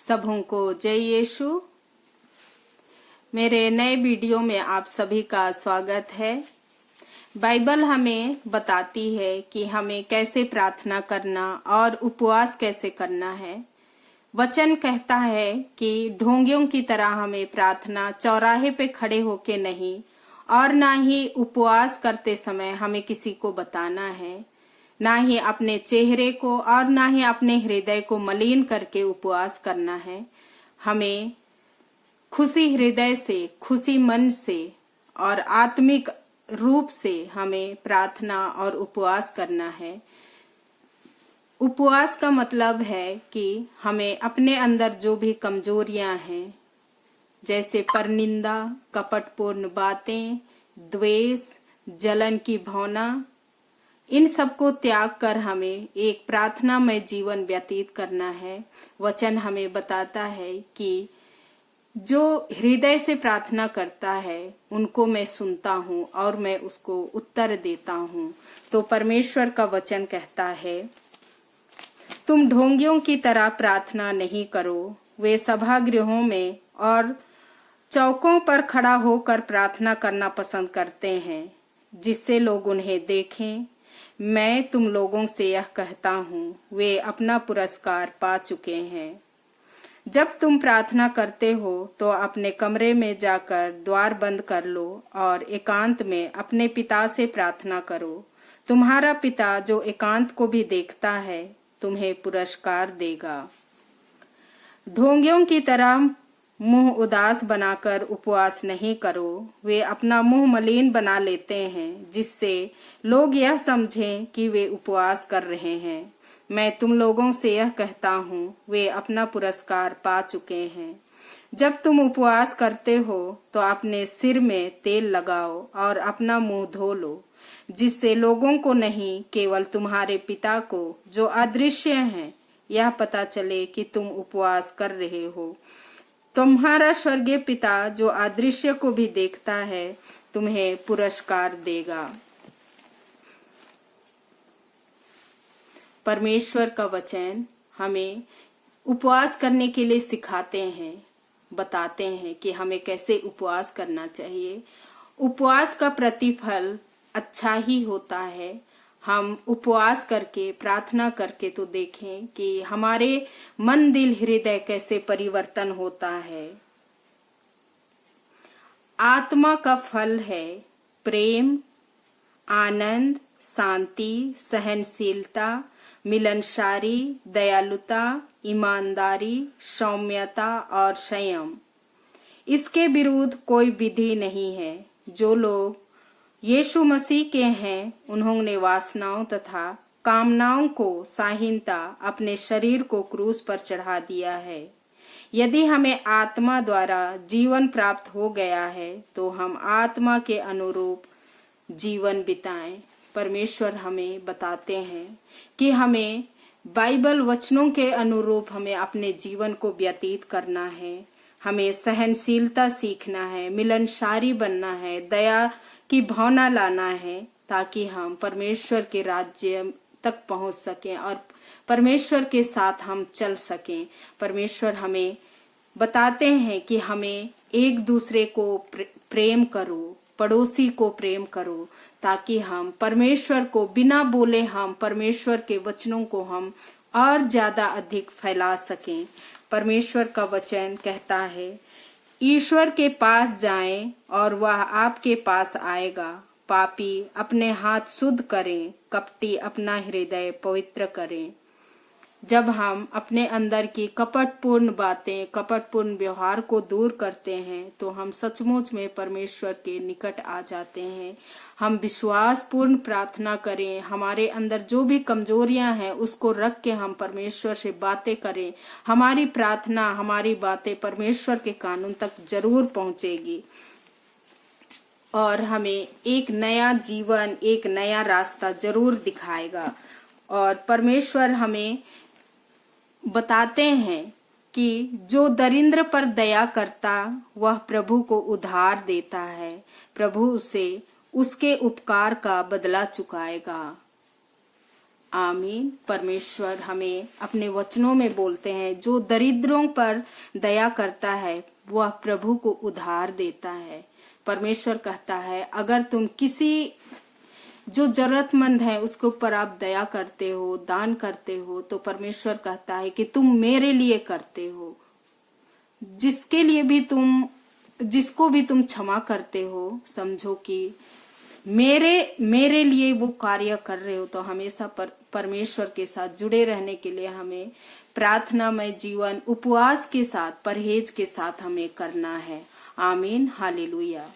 सबों को जय यीशु। मेरे नए वीडियो में आप सभी का स्वागत है। बाइबल हमें बताती है कि हमें कैसे प्रार्थना करना और उपवास कैसे करना है। वचन कहता है कि ढोंगियों की तरह हमें प्रार्थना चौराहे पे खड़े होके नहीं और ना ही उपवास करते समय हमें किसी को बताना है, ना ही अपने चेहरे को और ना ही अपने हृदय को मलिन करके उपवास करना है। हमें खुशी हृदय से, खुशी मन से और आत्मिक रूप से हमें प्रार्थना और उपवास करना है। उपवास का मतलब है कि हमें अपने अंदर जो भी कमजोरियां हैं, जैसे परनिंदा, कपटपूर्ण बातें, द्वेष, जलन की भावना, इन सबको त्याग कर हमें एक प्रार्थनामय जीवन व्यतीत करना है। वचन हमें बताता है कि जो हृदय से प्रार्थना करता है उनको मैं सुनता हूँ और मैं उसको उत्तर देता हूँ। तो परमेश्वर का वचन कहता है, तुम ढोंगियों की तरह प्रार्थना नहीं करो। वे सभागृहों में और चौकों पर खड़ा होकर प्रार्थना करना पसंद करते हैं, जिससे लोग उन्हें देखें। मैं तुम लोगों से यह कहता हूँ, वे अपना पुरस्कार पा चुके हैं। जब तुम प्रार्थना करते हो तो अपने कमरे में जाकर द्वार बंद कर लो और एकांत में अपने पिता से प्रार्थना करो। तुम्हारा पिता जो एकांत को भी देखता है तुम्हें पुरस्कार देगा। ढोंगियों की तरह मुंह उदास बनाकर उपवास नहीं करो। वे अपना मुंह मलिन बना लेते हैं, जिससे लोग यह समझें कि वे उपवास कर रहे हैं। मैं तुम लोगों से यह कहता हूँ, वे अपना पुरस्कार पा चुके हैं। जब तुम उपवास करते हो तो अपने सिर में तेल लगाओ और अपना मुंह धो लो, जिससे लोगों को नहीं, केवल तुम्हारे पिता को जो अदृश्य हैं, यह पता चले कि तुम उपवास कर रहे हो। तुम्हारा स्वर्गीय पिता जो अदृश्य को भी देखता है तुम्हें पुरस्कार देगा। परमेश्वर का वचन हमें उपवास करने के लिए सिखाते हैं, बताते हैं कि हमें कैसे उपवास करना चाहिए। उपवास का प्रतिफल अच्छा ही होता है। हम उपवास करके, प्रार्थना करके तो देखें कि हमारे मन, दिल, हृदय कैसे परिवर्तन होता है। आत्मा का फल है प्रेम, आनंद, शांति, सहनशीलता, मिलनसारी, दयालुता, ईमानदारी, सौम्यता और संयम। इसके विरुद्ध कोई विधि नहीं है। जो लोग यीशु मसीह के हैं उन्होंने वासनाओं तथा कामनाओं को साहीनता अपने शरीर को क्रूस पर चढ़ा दिया है। यदि हमें आत्मा द्वारा जीवन प्राप्त हो गया है तो हम आत्मा के अनुरूप जीवन बिताएं। परमेश्वर हमें बताते हैं कि हमें बाइबल वचनों के अनुरूप हमें अपने जीवन को व्यतीत करना है। हमें सहनशीलता सीखना है, मिलनसारी बनना है, दया की भावना लाना है, ताकि हम परमेश्वर के राज्य तक पहुंच सकें और परमेश्वर के साथ हम चल सकें। परमेश्वर हमें बताते हैं कि हमें एक दूसरे को प्रेम करो, पड़ोसी को प्रेम करो, ताकि हम परमेश्वर को बिना बोले हम परमेश्वर के वचनों को हम और ज्यादा अधिक फैला सकें। परमेश्वर का वचन कहता है, ईश्वर के पास जाएं और वह आपके पास आएगा। पापी अपने हाथ शुद्ध करें, कपटी अपना हृदय पवित्र करें। जब हम अपने अंदर की कपटपूर्ण बातें, कपटपूर्ण व्यवहार को दूर करते हैं तो हम सचमुच में परमेश्वर के निकट आ जाते हैं। हम विश्वासपूर्ण प्रार्थना करें, हमारे अंदर जो भी कमजोरियां हैं उसको रख के हम परमेश्वर से बातें करें। हमारी प्रार्थना, हमारी बातें परमेश्वर के कानून तक जरूर पहुंचेगी और हमें एक नया जीवन, एक नया रास्ता जरूर दिखाएगा। और परमेश्वर हमें बताते हैं कि जो दरिद्र पर दया करता वह प्रभु को उधार देता है, प्रभु उसे उसके उपकार का बदला चुकाएगा। आमीन। परमेश्वर हमें अपने वचनों में बोलते हैं, जो दरिद्रों पर दया करता है वह प्रभु को उधार देता है। परमेश्वर कहता है अगर तुम किसी जो जरूरतमंद है उसके ऊपर आप दया करते हो, दान करते हो, तो परमेश्वर कहता है कि तुम मेरे लिए करते हो। जिसको भी तुम क्षमा करते हो, समझो कि मेरे लिए वो कार्य कर रहे हो। तो हमेशा परमेश्वर के साथ जुड़े रहने के लिए हमें प्रार्थनामय जीवन, उपवास के साथ, परहेज के साथ हमें करना है। आमीन, हालेलुया।